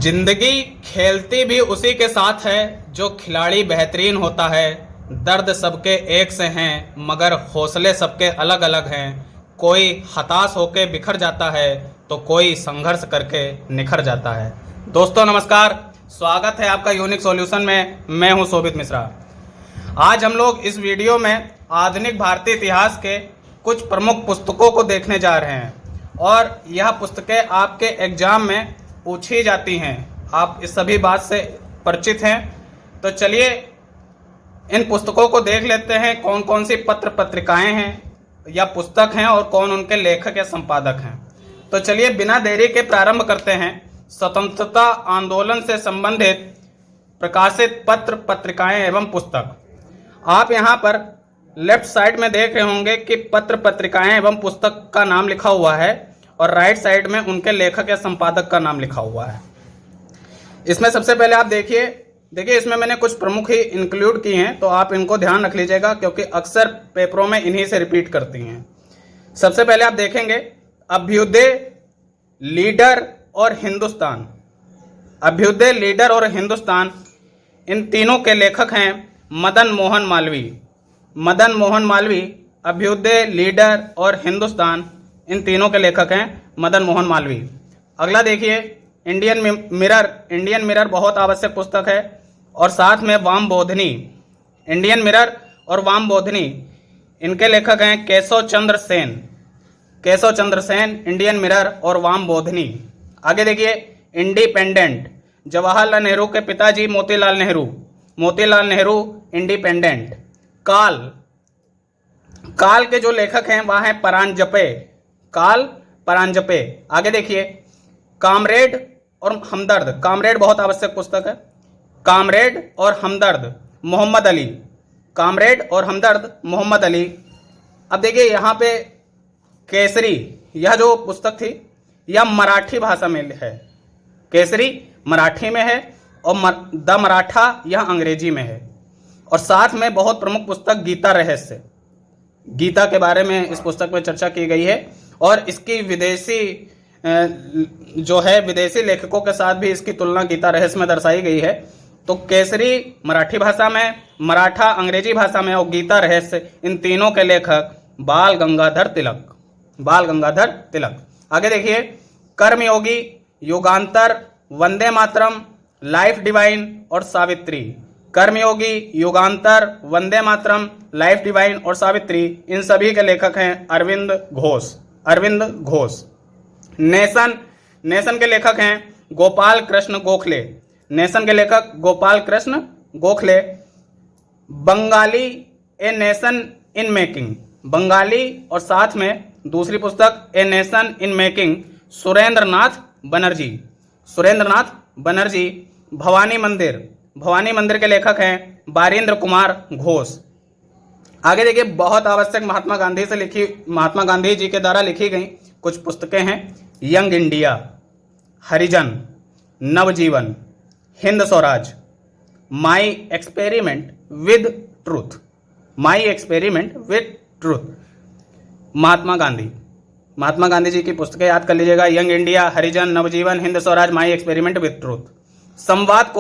जिंदगी खेलती भी उसी के साथ है जो खिलाड़ी बेहतरीन होता है। दर्द सबके एक से हैं मगर हौसले सबके अलग अलग हैं। कोई हताश होकर बिखर जाता है तो कोई संघर्ष करके निखर जाता है। दोस्तों नमस्कार, स्वागत है आपका यूनिक सॉल्यूशन में। मैं हूं शोभित मिश्रा। आज हम लोग इस वीडियो में आधुनिक भारतीय इतिहास के कुछ प्रमुख पुस्तकों को देखने जा रहे हैं और यह पुस्तकें आपके एग्जाम में पूछी जाती हैं। आप इस सभी बात से परिचित हैं, तो चलिए इन पुस्तकों को देख लेते हैं। कौन कौन सी पत्र पत्रिकाएं हैं या पुस्तक हैं और कौन उनके लेखक या संपादक हैं। तो चलिए बिना देरी के प्रारंभ करते हैं। स्वतंत्रता आंदोलन से संबंधित प्रकाशित पत्र पत्रिकाएं एवं पुस्तक। आप यहाँ पर लेफ्ट साइड में देख रहे होंगे कि पत्र पत्रिकाएं एवं पुस्तक का नाम लिखा हुआ है और राइट साइड में उनके लेखक या संपादक का नाम लिखा हुआ है। इसमें सबसे पहले आप देखिए इसमें मैंने कुछ प्रमुख ही इंक्लूड की हैं, तो आप इनको ध्यान रख लीजिएगा क्योंकि अक्सर पेपरों में इन्हीं से रिपीट करती हैं। सबसे पहले आप देखेंगे अभ्युदय, लीडर और हिंदुस्तान। अभ्युदय, लीडर और हिंदुस्तान, इन तीनों के लेखक हैं मदन मोहन मालवीय। मदन मोहन मालवीय, अभ्युदय, लीडर और हिंदुस्तान, इन तीनों के लेखक हैं मदन मोहन मालवीय। अगला देखिए इंडियन मिरर। इंडियन मिरर बहुत आवश्यक पुस्तक है और साथ में वाम बोधनी। इंडियन मिरर और वाम बोधनी, इनके लेखक हैं केशव चंद्र सेन। केशव चंद्र सेन, इंडियन मिरर और वाम बोधनी। आगे देखिए इंडिपेंडेंट। जवाहरलाल नेहरू के पिताजी मोतीलाल नेहरू। मोतीलाल नेहरू, इंडिपेंडेंट। काल के जो लेखक हैं वह हैं परांजपे। परांजपे। आगे देखिए कामरेड और हमदर्द। कामरेड बहुत आवश्यक पुस्तक है। कामरेड और हमदर्द, मोहम्मद अली। कामरेड और हमदर्द, मोहम्मद अली। अब देखिए यहाँ पे केसरी, यह जो पुस्तक थी यह मराठी भाषा में है। केसरी मराठी में है और द मराठा यह अंग्रेजी में है। और साथ में बहुत प्रमुख पुस्तक गीता रहस्य। गीता के बारे में इस पुस्तक में चर्चा की गई है और इसकी विदेशी लेखकों के साथ भी इसकी तुलना गीता रहस्य में दर्शाई गई है। तो केसरी मराठी भाषा में, मराठा अंग्रेजी भाषा में और गीता रहस्य, इन तीनों के लेखक बाल गंगाधर तिलक। आगे देखिए कर्मयोगी, युगांतर, वंदे मातरम, लाइफ डिवाइन और सावित्री। कर्मयोगी, युगांतर, वंदे मातरम, लाइफ डिवाइन और सावित्री, इन सभी के लेखक हैं अरविंद घोष। नेशन के लेखक हैं गोपाल कृष्ण गोखले। नेशन के लेखक Gopal Krishna Gokhale. Bengali, a nation in making. Bengali और साथ में दूसरी पुस्तक a nation in making, Surendra Nath Banerjee. Bhavani Mandir के लेखक हैं बारिंद्र कुमार घोष। आगे देखिए बहुत आवश्यक महात्मा गांधी जी के द्वारा लिखी गई कुछ पुस्तकें हैं। Young India, Harijan, Navjivan, Hind Swaraj, my experiment with truth. Mahatma Gandhi ji की पुस्तकें याद कर लीजिएगा। Young India, Harijan, Navjivan, Hind Swaraj, my experiment with truth. Samvad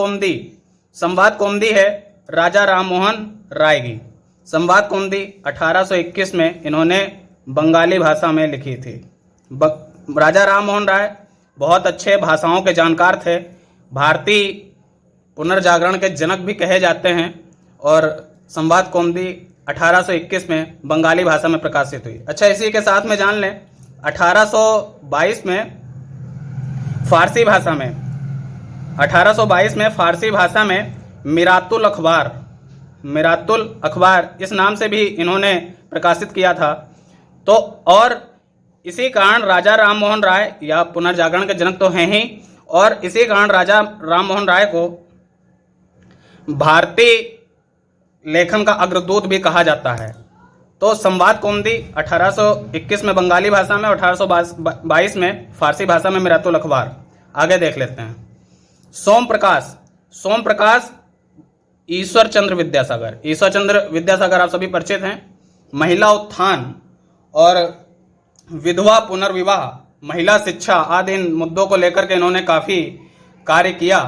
Kaumudi है राजा राम मोहन राय की। संवाद कौमुदी 1821 में इन्होंने बंगाली भाषा में लिखी थी। राजा राम मोहन राय बहुत अच्छे भाषाओं के जानकार थे। भारतीय पुनर्जागरण के जनक भी कहे जाते हैं और संवाद कौमुदी 1821 में बंगाली भाषा में प्रकाशित हुई। अच्छा, इसी के साथ में जान लें 1822 में फारसी भाषा में मिरातुल अखबार इस नाम से भी इन्होंने प्रकाशित किया था। तो और इसी कारण राजा राम मोहन राय, या पुनर्जागरण के जनक तो हैं ही, और इसी कारण राजा राम मोहन राय को भारतीय लेखन का अग्रदूत भी कहा जाता है। तो संवाद कौमुदी 1821 में बंगाली भाषा में और 1822 में फारसी भाषा में मिरातुल अखबार। आगे देख लेते हैं सोम प्रकाश ईश्वर चंद्र विद्यासागर आप सभी परिचित हैं। महिला उत्थान और विधवा पुनर्विवाह, महिला शिक्षा आदि इन मुद्दों को लेकर के इन्होंने काफ़ी कार्य किया।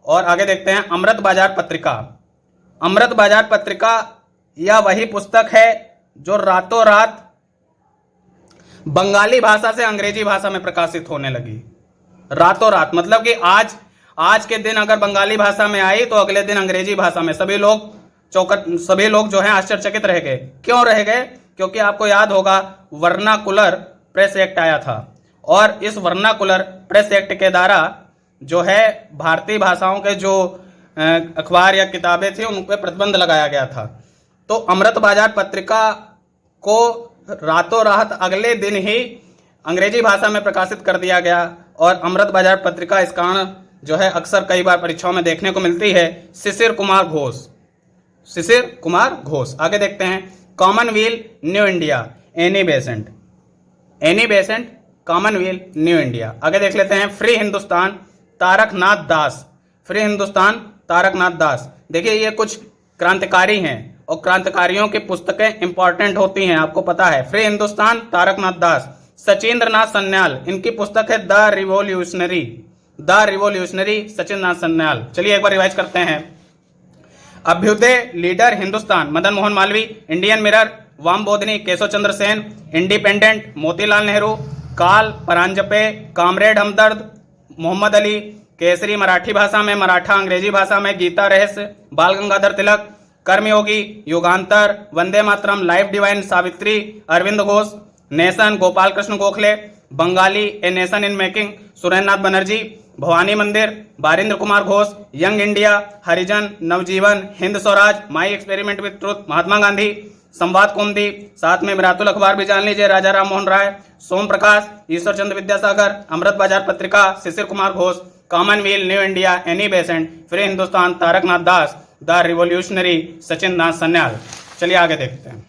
और आगे देखते हैं अमृत बाजार पत्रिका। अमृत बाजार पत्रिका यह वही पुस्तक है जो रातों रात बंगाली भाषा से अंग्रेजी भाषा में प्रकाशित होने लगी। रातों रात मतलब कि आज के दिन अगर बंगाली भाषा में आई तो अगले दिन अंग्रेजी भाषा में। सभी लोग जो हैं आश्चर्यचकित रह गए। क्यों रह गए? क्योंकि आपको याद होगा वर्नाकुलर प्रेस एक्ट आया था, और इस वर्नाकुलर प्रेस एक्ट के द्वारा जो है भारतीय भाषाओं के जो अखबार या किताबें थी उन पर प्रतिबंध लगाया गया था। तो अमृत बाजार पत्रिका को रातों रात अगले दिन ही अंग्रेजी भाषा में प्रकाशित कर दिया गया। और अमृत बाजार पत्रिका इस कारण जो है अक्सर कई बार परीक्षाओं में देखने को मिलती है। शिशिर कुमार घोष। आगे देखते हैं Commonwealth new India, Annie Besant Commonwealth new India. आगे देख लेते हैं फ्री हिंदुस्तान, तारकनाथ दास। देखिए ये कुछ क्रांतिकारी हैं और क्रांतिकारियों की पुस्तकें इंपॉर्टेंट होती हैं, आपको पता है। फ्री हिंदुस्तान, तारकनाथ दास। सचिंद्र नाथ सन्याल, इनकी पुस्तक है द रिवॉल्यूशनरी, सचिंद्र नाथ सन्याल। चलिए एक बार रिवाइज करते हैं। Abhyudaya leader Hindustan, Madan Mohan Malviya. Indian mirror, Vama Bodhini, Keshav Chandra Sen. Independent, Motilal Nehru. Kal, Paranjpe. Comrade Hamdard, Mohammad Ali. Kesari Marathi भाषा में, मराठा अंग्रेजी भाषा में। Gita Rahasya, Bal Gangadhar Tilak. Karmayogi, Yugantar. Vande Mataram, life divine, Savitri, Aurobindo Ghosh. Nation, Gopal Krishna Gokhale. Bengali, a nation in making, Surendra Nath Banerjee. Bhavani Mandir, Barindra Kumar Ghosh. Young India, Harijan, Navjivan, Hind Swaraj, my experiment with truth, Mahatma Gandhi. Samvad Kaumudi, साथ में मिरातुल अखबार भी जान लीजिए, राजा राम मोहन राय। सोम प्रकाश, Ishwar Chandra Vidyasagar. Amrit Bazar Patrika, Shishir Kumar Ghosh. Commonwealth new India, Annie Besant. Free Hindustan, Taraknath Das. The revolutionary, Sachindra Nath Sanyal. चलिए आगे देखते हैं।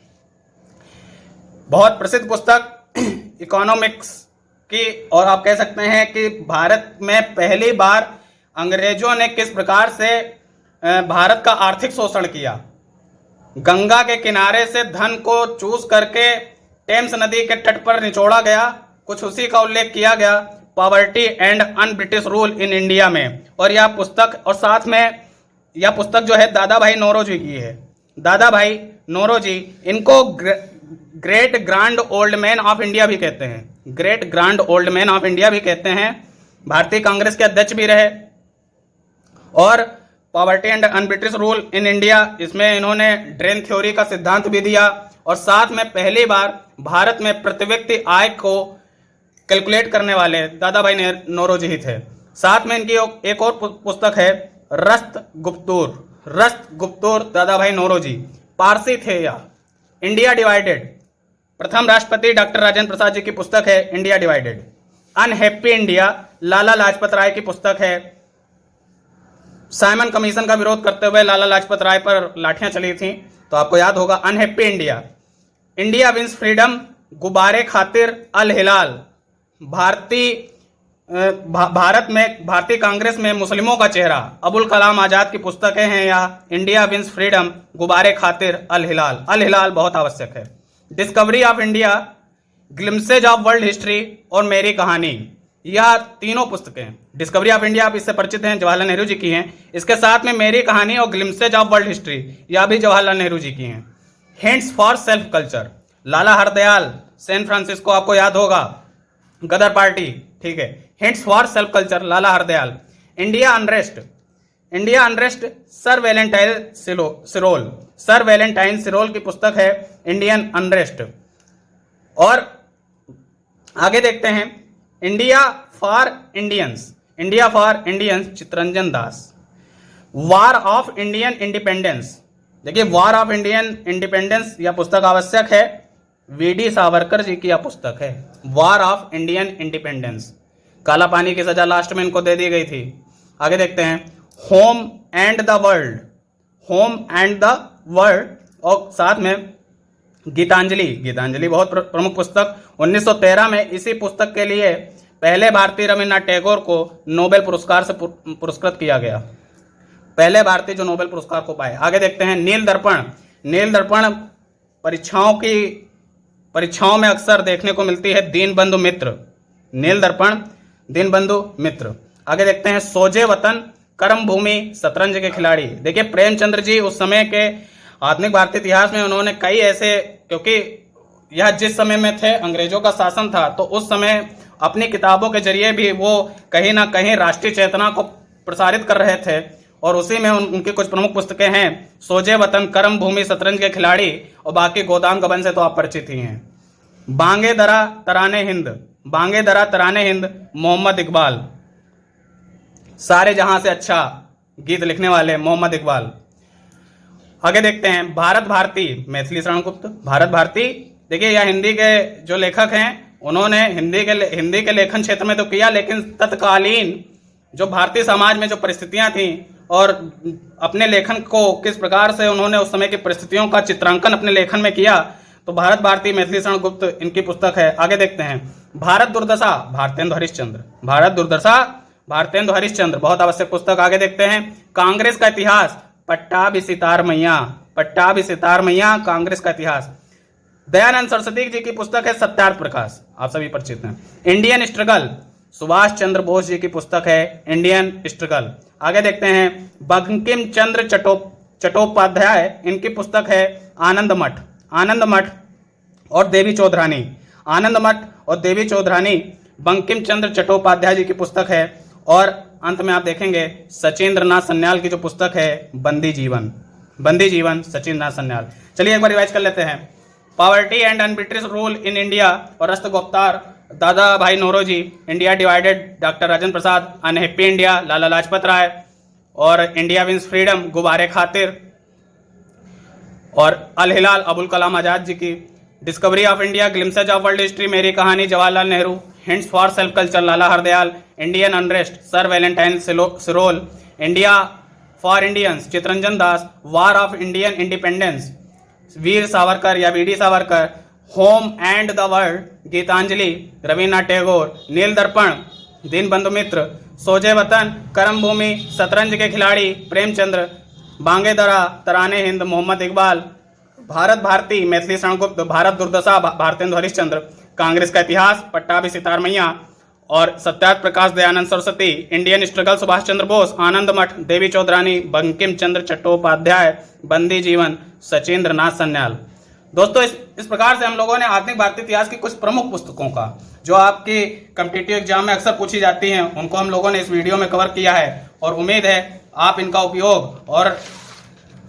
बहुत प्रसिद्ध पुस्तक इकोनॉमिक्स की, और आप कह सकते हैं कि भारत में पहली बार अंग्रेजों ने किस प्रकार से भारत का आर्थिक शोषण किया। गंगा के किनारे से धन को चूस करके टेम्स नदी के तट पर निचोड़ा गया, कुछ उसी का उल्लेख किया गया poverty and un British rule in India में। और यह पुस्तक, और साथ में यह पुस्तक जो है दादा भाई नौरोजी की है। दादा भाई नौरोजी, इनको great grand old man of India भी कहते हैं। Great grand old man of India भी कहते हैं। भारतीय कांग्रेस के अध्यक्ष भी रहे। और poverty and un British rule in India, इसमें इन्होंने ड्रेन थ्योरी का सिद्धांत भी दिया। और साथ में पहली बार भारत में प्रति व्यक्ति आय को कैलकुलेट करने वाले दादा भाई नौरोजी ही थे। साथ में इनकी एक और पुस्तक है रस्त गुप्तूर, दादा भाई नौरोजी। पारसी थे या। इंडिया डिवाइडेड, प्रथम राष्ट्रपति डॉक्टर राजेंद्र प्रसाद जी की पुस्तक है India divided. Unhappy India, Lala Lajpat राय की पुस्तक है। साइमन कमीशन का विरोध करते हुए लाला लाजपत राय पर लाठियां चली थी, तो आपको याद होगा unhappy India. India wins freedom, गुब्बारे खातिर अल हिलाल। भारतीय कांग्रेस में मुस्लिमों का चेहरा, अबुल कलाम आजाद की पुस्तकें हैं यह। इंडिया विंस फ्रीडम, गुब्बारे खातिर अल हिलाल बहुत आवश्यक है। Discovery of India, glimpses of world history और मेरी कहानी, यह तीनों पुस्तकें। डिस्कवरी ऑफ इंडिया आप इससे परिचित हैं, जवाहरलाल नेहरू जी की हैं। इसके साथ में मेरी कहानी और ग्लिम्सेज ऑफ वर्ल्ड हिस्ट्री, यह भी जवाहरलाल नेहरू जी की हैं। Hints for self culture, Lala Hardayal, San Francisco, आपको याद होगा, गदर पार्टी, ठीक है। Hints for self culture, Lala Hardayal. India unrest, sir Valentine Chirol की पुस्तक है इंडियन अनरेस्ट। और आगे देखते हैं India for Indians, Chittaranjan Das. War of Indian independence, देखिए वार ऑफ इंडियन इंडिपेंडेंस यह पुस्तक आवश्यक है। वीडी सावरकर जी की यह पुस्तक है, वार ऑफ इंडियन इंडिपेंडेंस। काला पानी की सजा लास्ट में इनको दे दी गई थी। आगे देखते हैं होम एंड द वर्ल्ड, और साथ में गीतांजलि बहुत प्रमुख पुस्तक। 1913 में इसी पुस्तक के लिए पहले भारतीय रविन्द्रनाथ टैगोर को नोबेल पुरस्कार से पुरस्कृत किया गया, पहले भारतीय जो नोबेल पुरस्कार को पाए। आगे देखते हैं नील दर्पण परीक्षाओं में अक्सर देखने को मिलती है। दीनबंधु मित्र, नील दर्पण, दीनबंधु मित्र। आगे देखते हैं, सोजे वतन, कर्म भूमि, शतरंज के खिलाड़ी। देखिए प्रेमचंद्र जी उस समय के आधुनिक भारतीय इतिहास में उन्होंने कई ऐसे, क्योंकि यह जिस समय में थे अंग्रेजों का शासन था, तो उस समय अपनी किताबों के जरिए भी वो कहीं ना कहीं राष्ट्रीय चेतना को प्रसारित कर रहे थे, और उसी में उनकी कुछ प्रमुख पुस्तकें हैं, सोजे वतन, कर्म भूमि, शतरंज के खिलाड़ी, और बाकी गोदाम गबन से तो आप परिचित ही हैं। बांगे दरा तराने हिंद, बांगे दरा तराने हिंद, मोहम्मद इकबाल, सारे जहां से अच्छा गीत लिखने वाले मोहम्मद इकबाल। आगे देखते हैं, भारत भारती, मैथिली शरण गुप्त, भारत भारती। देखिए यह हिंदी के जो लेखक हैं उन्होंने हिंदी के लेखन क्षेत्र में तो किया, लेकिन तत्कालीन जो भारतीय समाज में जो परिस्थितियां थीं और अपने लेखन को किस प्रकार से उन्होंने उस समय की परिस्थितियों का चित्रांकन अपने लेखन में किया, तो भारत भारती, मैथिली शरण गुप्त इनकी पुस्तक है। आगे देखते हैं, भारत दुर्दशा, भारतेंदु हरिश्चंद्र, भारत दुर्दशा, भारतेंदु हरिश्चंद्र, बहुत आवश्यक पुस्तक। आगे देखते हैं, कांग्रेस का इतिहास, पट्टाभी सितार मैया, पट्टाभी सितार मैया, कांग्रेस का इतिहास। दयानंद सरस्वती जी की पुस्तक है सत्यार्थ प्रकाश, आप सभी परिचित हैं। इंडियन स्ट्रगल, सुभाष चंद्र बोस जी की पुस्तक है इंडियन स्ट्रगल। आगे देखते हैं, बंकिम चंद्र चट्टोपाध्याय, इनकी पुस्तक है आनंद मठ, आनंद मठ और देवी चौधरानी, आनंद मठ और देवी चौधरानी बंकिम चंद्र चट्टोपाध्याय जी की पुस्तक है। और अंत में आप देखेंगे सचिंद्र नाथ सन्याल की जो पुस्तक है बंदी जीवन, बंदी जीवन, सचिंद्र नाथ सन्याल। चलिए एक बार रिवाइज कर लेते हैं, poverty and unBritish rule in India और Rast Goftar, Dadabhai Naoroji, India divided, doctor Rajendra Prasad, unhappy India, Lala Lajpat Rai, और इंडिया विंस फ्रीडम, गुब्बारे खातिर, और अल हिलाल, अबुल कलाम आजाद जी की, discovery of India, glimpses of world history, Meri Kahani, Jawaharlal Nehru, hints for self culture, Lala Hardayal, Indian unrest, sir Valentine Chirol, India for Indians, Chittaranjan Das, war of Indian independence, Veer Savarkar या V D Savarkar, home and the world, Gitanjali, Rabindranath Tagore, Neel Darpan, Dinabandhu मित्र, सोजे वतन, कर्म भूमि, शतरंज के खिलाड़ी, प्रेमचंद्र, बांगे दरा तराने हिंद, मोहम्मद इकबाल, भारत भारती, मैथिली शरण गुप्त, भारत दुर्दशा, भारतेंदु हरिश्चंद्र, कांग्रेस का इतिहास, पट्टाभी सितार मैया, और सत्यार्थ प्रकाश, दयानंद सरस्वती, इंडियन स्ट्रगल, सुभाष चंद्र बोस, आनंद मठ, देवी चौधरानी, बंकिम चंद्र चट्टोपाध्याय, बंदी जीवन, सचिंद्र नाथ सन्याल। दोस्तों इस प्रकार से हम लोगों ने आधुनिक भारतीय इतिहास की कुछ प्रमुख पुस्तकों का, जो आपकी कॉम्पिटिटिव एग्जाम में अक्सर पूछी जाती हैं, उनको हम लोगों ने इस वीडियो में कवर किया है, और उम्मीद है आप इनका उपयोग और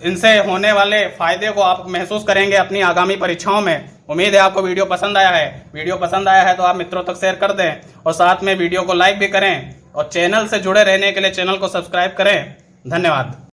इनसे होने वाले फायदे को आप महसूस करेंगे अपनी आगामी परीक्षाओं में। उम्मीद है आपको वीडियो पसंद आया है। वीडियो पसंद आया है तो आप मित्रों तक शेयर कर दें, और साथ में वीडियो को लाइक भी करें, और चैनल से जुड़े रहने के लिए चैनल को सब्सक्राइब करें। धन्यवाद।